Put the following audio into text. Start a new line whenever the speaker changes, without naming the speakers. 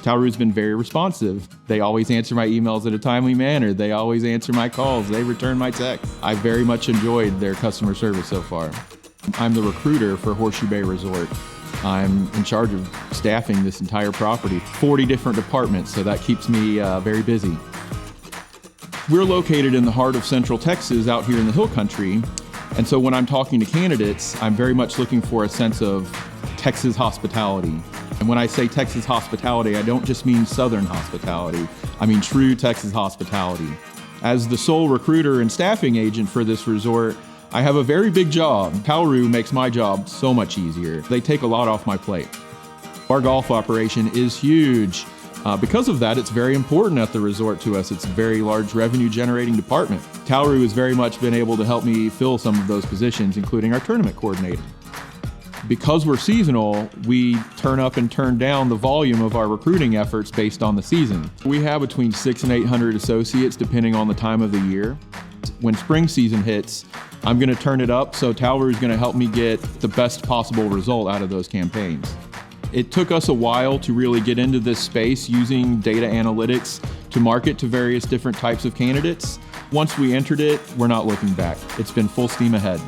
Talroo's been very responsive. They always answer my emails in a timely manner. They always answer my calls. They return my texts. I very much enjoyed their customer service so far. I'm the recruiter for Horseshoe Bay Resort. I'm in charge of staffing this entire property, 40 different departments, so that keeps me very busy. We're located in the heart of Central Texas out here in the Hill Country, and so when I'm talking to candidates, I'm very much looking for a sense of Texas hospitality. And when I say Texas hospitality, I don't just mean Southern hospitality. I mean true Texas hospitality. As the sole recruiter and staffing agent for this resort, I have a very big job. Talroo makes my job so much easier. They take a lot off my plate. Our golf operation is huge. Because of that, it's very important at the resort to us. It's a very large revenue generating department. Talroo has very much been able to help me fill some of those positions, including our tournament coordinator. Because we're seasonal, we turn up and turn down the volume of our recruiting efforts based on the season. We have between 600 and 800 associates depending on the time of the year. When spring season hits, I'm going to turn it up, so Talroo is going to help me get the best possible result out of those campaigns. It took us a while to really get into this space using data analytics to market to various different types of candidates. Once we entered it, we're not looking back. It's been full steam ahead.